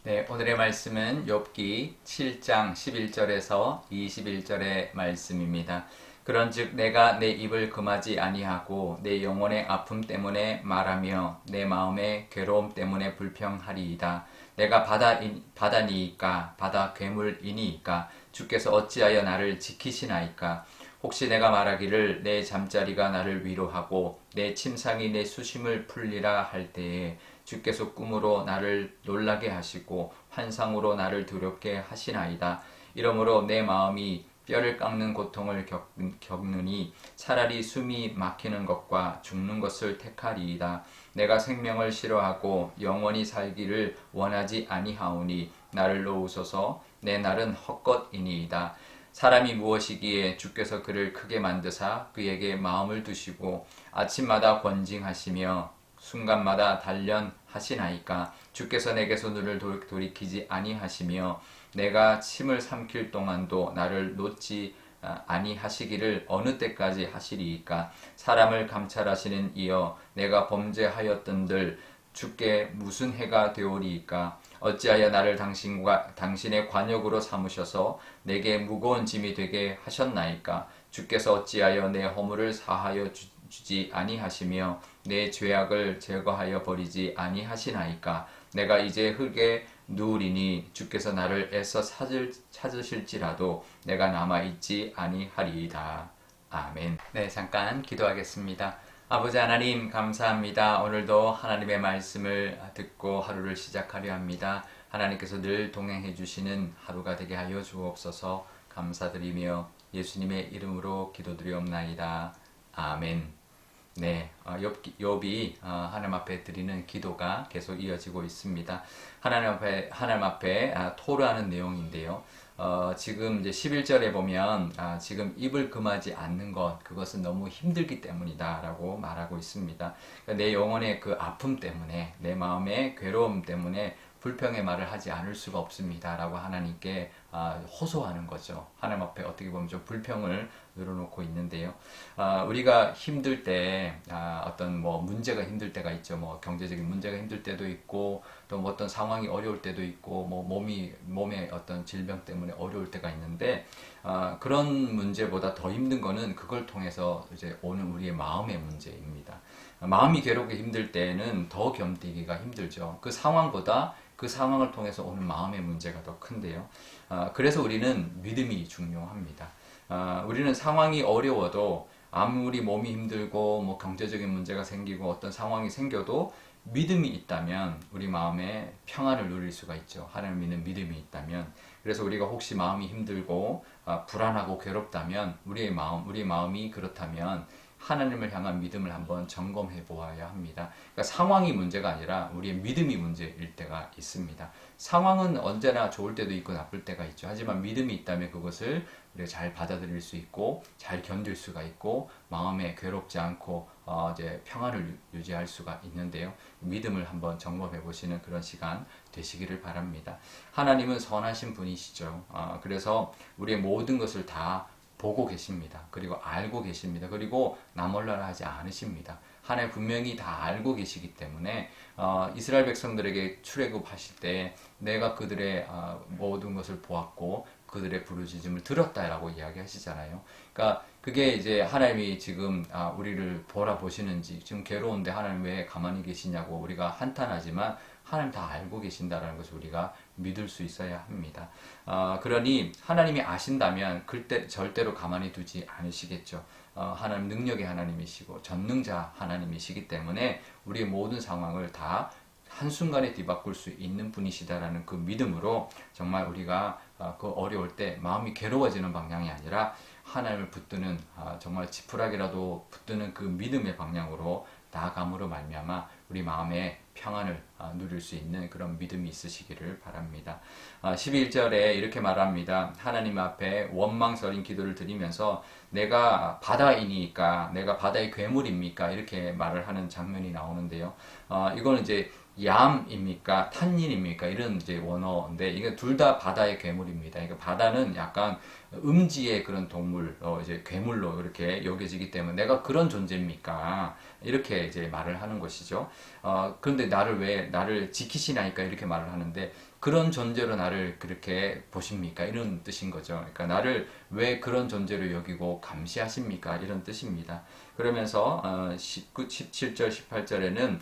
네, 오늘의 말씀은 욥기 7장 11절에서 21절의 말씀입니다. 그런즉 내가 내 입을 금하지 아니하고 내 영혼의 아픔 때문에 말하며 내 마음의 괴로움 때문에 불평하리이다. 내가 바다니이까 바다 괴물이니이까 주께서 어찌하여 나를 지키시나이까. 혹시 내가 말하기를 내 잠자리가 나를 위로하고 내 침상이 내 수심을 풀리라 할 때에 주께서 꿈으로 나를 놀라게 하시고 환상으로 나를 두렵게 하시나이다. 이러므로 내 마음이 뼈를 깎는 고통을 겪느니 차라리 숨이 막히는 것과 죽는 것을 택하리이다. 내가 생명을 싫어하고 영원히 살기를 원하지 아니하오니 나를 놓으소서. 내 날은 헛것이니이다. 사람이 무엇이기에 주께서 그를 크게 만드사 그에게 마음을 두시고 아침마다 권징하시며 순간마다 단련하시나이까. 주께서 내게서 눈을 돌이키지 아니하시며 내가 침을 삼킬 동안도 나를 놓지 아니하시기를 어느 때까지 하시리이까. 사람을 감찰하시는 이여 내가 범죄하였던들 주께 무슨 해가 되오리이까. 어찌하여 나를 당신의 관역으로 삼으셔서 내게 무거운 짐이 되게 하셨나이까. 주께서 어찌하여 내 허물을 사하여 주지 아니하시며 내 죄악을 제거하여 버리지 아니하시나이까. 내가 이제 흙에 누우리니 주께서 나를 애써 찾으실지라도 내가 남아있지 아니하리이다. 아멘. 네, 잠깐 기도하겠습니다. 아버지 하나님 감사합니다. 오늘도 하나님의 말씀을 듣고 하루를 시작하려 합니다. 하나님께서 늘 동행해 주시는 하루가 되게 하여 주옵소서. 감사드리며 예수님의 이름으로 기도드리옵나이다. 아멘. 네, 욥이 하나님 앞에 드리는 기도가 계속 이어지고 있습니다. 하나님 앞에 토로하는 내용인데요. 지금 이제 11절에 보면 지금 입을 금하지 않는 것, 그것은 너무 힘들기 때문이다 라고 말하고 있습니다. 그러니까 내 영혼의 그 아픔 때문에, 내 마음의 괴로움 때문에 불평의 말을 하지 않을 수가 없습니다 라고 하나님께 호소하는 거죠. 하나님 앞에 어떻게 보면 좀 불평을 늘어놓고 있는데요. 우리가 힘들 때 어떤 뭐 문제가 힘들 때가 있죠. 뭐 경제적인 문제가 힘들 때도 있고 또 뭐 어떤 상황이 어려울 때도 있고 뭐 몸의 어떤 질병 때문에 어려울 때가 있는데 그런 문제보다 더 힘든 거는 그걸 통해서 이제 오는 우리의 마음의 문제입니다. 마음이 괴롭게 힘들 때는 더 견디기가 힘들죠. 그 상황보다 그 상황을 통해서 오는 마음의 문제가 더 큰데요. 그래서 우리는 믿음이 중요합니다. 우리는 상황이 어려워도 아무리 몸이 힘들고 뭐 경제적인 문제가 생기고 어떤 상황이 생겨도 믿음이 있다면 우리 마음에 평안을 누릴 수가 있죠. 하나님 믿는 믿음이 있다면. 그래서 우리가 혹시 마음이 힘들고 불안하고 괴롭다면 우리의 마음이 그렇다면 하나님을 향한 믿음을 한번 점검해 보아야 합니다. 그러니까 상황이 문제가 아니라 우리의 믿음이 문제일 때가 있습니다. 상황은 언제나 좋을 때도 있고 나쁠 때가 있죠. 하지만 믿음이 있다면 그것을 우리가 잘 받아들일 수 있고 잘 견딜 수가 있고 마음에 괴롭지 않고 이제 평안을 유지할 수가 있는데요. 믿음을 한번 점검해 보시는 그런 시간 되시기를 바랍니다. 하나님은 선하신 분이시죠. 그래서 우리의 모든 것을 다 보고 계십니다. 그리고 알고 계십니다. 그리고 나 몰라라 하지 않으십니다. 하나님 분명히 다 알고 계시기 때문에 이스라엘 백성들에게 출애굽하실 때 내가 그들의 모든 것을 보았고 그들의 부르짖음을 들었다라고 이야기하시잖아요. 그러니까 그게 이제 하나님이 지금 우리를 보시는지 지금 괴로운데 하나님 왜 가만히 계시냐고 우리가 한탄하지만 하나님 다 알고 계신다라는 것을 우리가 믿을 수 있어야 합니다. 그러니 하나님이 아신다면 그때 절대로 가만히 두지 않으시겠죠. 하나님 능력의 하나님이시고 전능자 하나님이시기 때문에 우리의 모든 상황을 다 한순간에 뒤바꿀 수 있는 분이시다라는 그 믿음으로 정말 우리가 그 어려울 때 마음이 괴로워지는 방향이 아니라 하나님을 붙드는 정말 지푸라기라도 붙드는 그 믿음의 방향으로 나아감으로 말미암아 우리 마음에 평안을 누릴 수 있는 그런 믿음이 있으시기를 바랍니다. 11절에 이렇게 말합니다. 하나님 앞에 원망스러운 기도를 드리면서 내가 바다이니까 내가 바다의 괴물입니까? 이렇게 말을 하는 장면이 나오는데요. 이거는 이제 얌입니까? 탄닌입니까? 이런 이제 원어인데 이게 둘 다 바다의 괴물입니다. 그러니까 바다는 약간 음지의 그런 동물, 이제 괴물로 이렇게 여겨지기 때문에 내가 그런 존재입니까? 이렇게 이제 말을 하는 것이죠. 그런데 왜 나를 지키시나이까 이렇게 말을 하는데 그런 존재로 나를 그렇게 보십니까? 이런 뜻인 거죠. 그러니까 나를 왜 그런 존재로 여기고 감시하십니까? 이런 뜻입니다. 그러면서 17절, 18절에는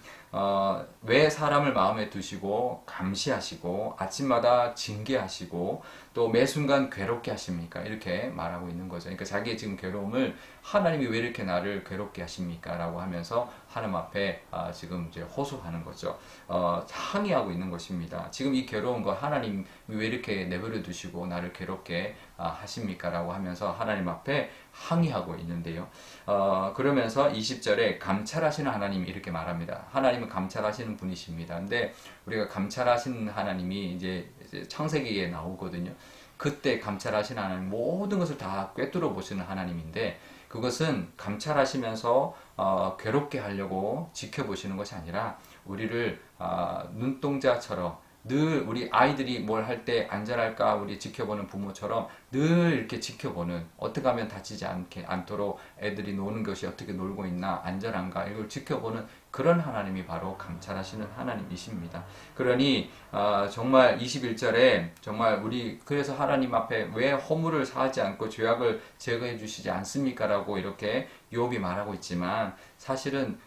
왜 사람을 마음에 두시고 감시하시고 아침마다 징계하시고 또 매 순간 괴롭게 하십니까? 이렇게 말하고 있는 거죠. 그러니까 자기의 지금 괴로움을 하나님이 왜 이렇게 나를 괴롭게 하십니까? 라고 하면서 하나님 앞에 지금 이제 호소하는 거죠. 항의하고 있는 것입니다. 지금 이 괴로운 거 하나님이 왜 이렇게 내버려 두시고 나를 괴롭게 하십니까? 라고 하면서 하나님 앞에 항의하고 있는데요. 그러면서 20절에 감찰하시는 하나님 이렇게 말합니다. 하나님은 감찰하시는 분이십니다. 근데 우리가 감찰하시는 하나님이 이제 창세기에 나오거든요. 그때 감찰하시는 하나님 모든 것을 다 꿰뚫어 보시는 하나님인데 그것은 감찰하시면서 괴롭게 하려고 지켜보시는 것이 아니라 우리를 눈동자처럼 늘 우리 아이들이 뭘 할 때 안전할까 우리 지켜보는 부모처럼 늘 이렇게 지켜보는 어떻게 하면 다치지 않도록 애들이 노는 것이 어떻게 놀고 있나 안전한가 이걸 지켜보는 그런 하나님이 바로 감찰하시는 하나님이십니다. 그러니 정말 21절에 정말 우리 그래서 하나님 앞에 왜 허물을 사하지 않고 죄악을 제거해 주시지 않습니까? 라고 이렇게 욥이 말하고 있지만 사실은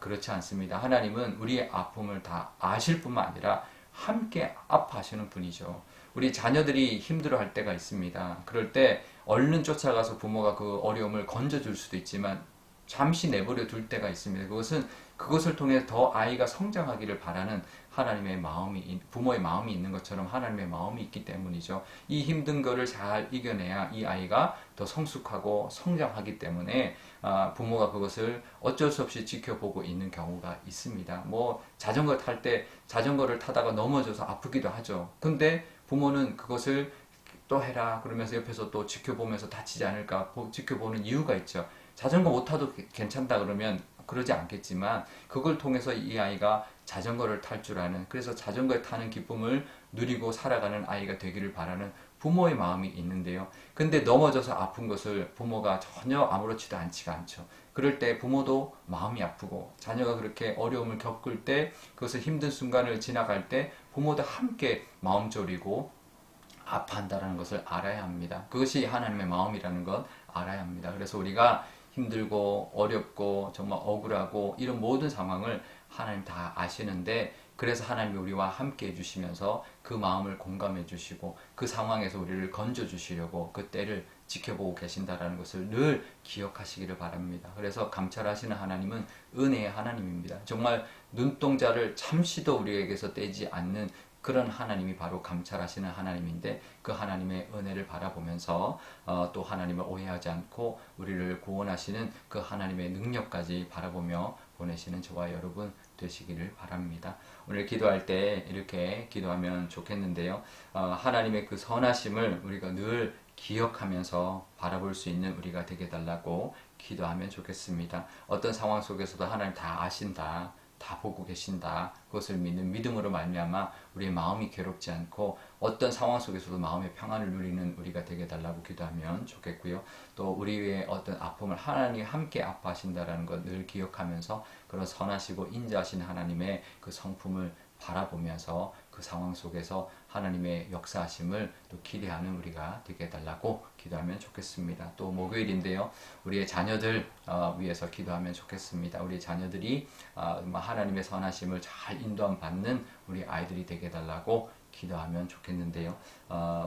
그렇지 않습니다. 하나님은 우리의 아픔을 다 아실 뿐만 아니라 함께 아파하시는 분이죠. 우리 자녀들이 힘들어할 때가 있습니다. 그럴 때 얼른 쫓아가서 부모가 그 어려움을 건져줄 수도 있지만 잠시 내버려 둘 때가 있습니다. 그것을 통해 더 아이가 성장하기를 바라는 하나님의 마음이, 부모의 마음이 있는 것처럼 하나님의 마음이 있기 때문이죠. 이 힘든 거를 잘 이겨내야 이 아이가 더 성숙하고 성장하기 때문에 부모가 그것을 어쩔 수 없이 지켜보고 있는 경우가 있습니다. 뭐 자전거 탈 때 자전거를 타다가 넘어져서 아프기도 하죠. 근데 부모는 그것을 또 해라 그러면서 옆에서 또 지켜보면서 다치지 않을까 지켜보는 이유가 있죠. 자전거 못 타도 괜찮다 그러면 그러지 않겠지만 그걸 통해서 이 아이가 자전거를 탈 줄 아는 그래서 자전거에 타는 기쁨을 누리고 살아가는 아이가 되기를 바라는 부모의 마음이 있는데요. 근데 넘어져서 아픈 것을 부모가 전혀 아무렇지도 않지가 않죠. 그럴 때 부모도 마음이 아프고 자녀가 그렇게 어려움을 겪을 때 그것을 힘든 순간을 지나갈 때 부모도 함께 마음 졸이고 아파한다는 것을 알아야 합니다. 그것이 하나님의 마음이라는 것 알아야 합니다. 그래서 우리가 힘들고 어렵고 정말 억울하고 이런 모든 상황을 하나님 다 아시는데 그래서 하나님이 우리와 함께 해주시면서 그 마음을 공감해 주시고 그 상황에서 우리를 건져 주시려고 그 때를 지켜보고 계신다라는 것을 늘 기억하시기를 바랍니다. 그래서 감찰하시는 하나님은 은혜의 하나님입니다. 정말 눈동자를 잠시도 우리에게서 떼지 않는 그런 하나님이 바로 감찰하시는 하나님인데 그 하나님의 은혜를 바라보면서 또 하나님을 오해하지 않고 우리를 구원하시는 그 하나님의 능력까지 바라보며 보내시는 저와 여러분 되시기를 바랍니다. 오늘 기도할 때 이렇게 기도하면 좋겠는데요. 하나님의 그 선하심을 우리가 늘 기억하면서 바라볼 수 있는 우리가 되게 달라고 기도하면 좋겠습니다. 어떤 상황 속에서도 하나님 다 아신다. 다 보고 계신다. 그것을 믿는 믿음으로 말미암아 우리의 마음이 괴롭지 않고 어떤 상황 속에서도 마음의 평안을 누리는 우리가 되게 달라고 기도하면 좋겠고요. 또 우리의 어떤 아픔을 하나님이 함께 아파하신다라는 것 늘 기억하면서 그런 선하시고 인자하신 하나님의 그 성품을 바라보면서 그 상황 속에서 하나님의 역사하심을 또 기대하는 우리가 되게 해달라고 기도하면 좋겠습니다. 또 목요일인데요. 우리의 자녀들 위해서 기도하면 좋겠습니다. 우리 자녀들이 하나님의 선하심을 잘 인도함 받는 우리 아이들이 되게 해달라고 기도하면 좋겠는데요.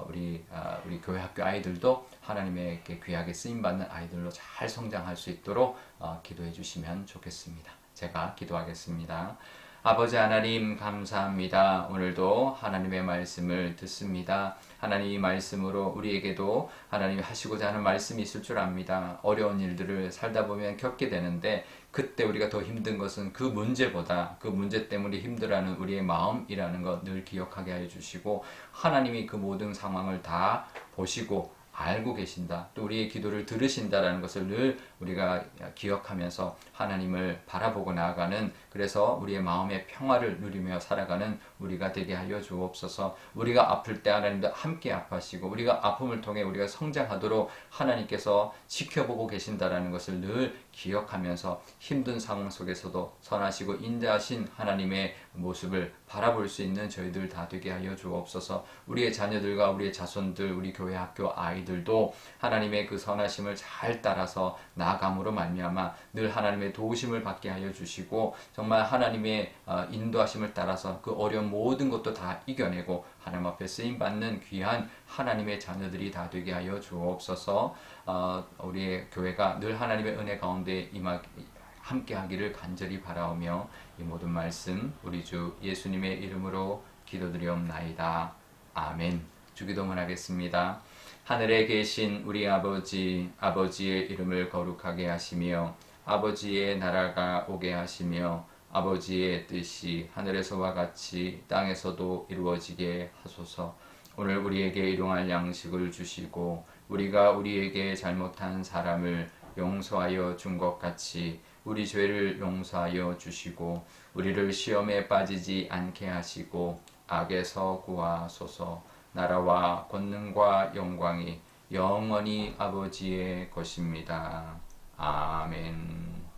우리 교회 학교 아이들도 하나님의 귀하게 쓰임받는 아이들로 잘 성장할 수 있도록 기도해 주시면 좋겠습니다. 제가 기도하겠습니다. 아버지 하나님 감사합니다. 오늘도 하나님의 말씀을 듣습니다. 하나님의 말씀으로 우리에게도 하나님이 하시고자 하는 말씀이 있을 줄 압니다. 어려운 일들을 살다 보면 겪게 되는데 그때 우리가 더 힘든 것은 그 문제보다 그 문제 때문에 힘들어하는 우리의 마음이라는 것 늘 기억하게 해 주시고 하나님이 그 모든 상황을 다 보시고 알고 계신다. 또 우리의 기도를 들으신다라는 것을 늘 우리가 기억하면서 하나님을 바라보고 나아가는, 그래서 우리의 마음의 평화를 누리며 살아가는 우리가 되게 하여 주옵소서. 우리가 아플 때 하나님도 함께 아파하시고 우리가 아픔을 통해 우리가 성장하도록 하나님께서 지켜보고 계신다라는 것을 늘 기억하면서 힘든 상황 속에서도 선하시고 인자하신 하나님의 모습을 바라볼 수 있는 저희들 다 되게 하여 주옵소서. 우리의 자녀들과 우리의 자손들, 우리 교회 학교 아이들도 하나님의 그 선하심을 잘 따라서 나아감으로 말미암아 늘 하나님의 도우심을 받게 하여 주시고, 정말 하나님의 인도하심을 따라서 그 어려운 모든 것도 다 이겨내고 하나님 앞에 쓰임받는 귀한 하나님의 자녀들이 다 되게 하여 주옵소서. 우리의 교회가 늘 하나님의 은혜 가운데 함께 하기를 간절히 바라오며 이 모든 말씀 우리 주 예수님의 이름으로 기도드리옵나이다. 아멘. 주기도문 하겠습니다. 하늘에 계신 우리 아버지, 아버지의 이름을 거룩하게 하시며 아버지의 나라가 오게 하시며 아버지의 뜻이 하늘에서와 같이 땅에서도 이루어지게 하소서. 오늘 우리에게 일용할 양식을 주시고 우리가 우리에게 잘못한 사람을 용서하여 준 것 같이 우리 죄를 용서하여 주시고 우리를 시험에 빠지지 않게 하시고 악에서 구하소서. 나라와 권능과 영광이 영원히 아버지의 것입니다. 아멘.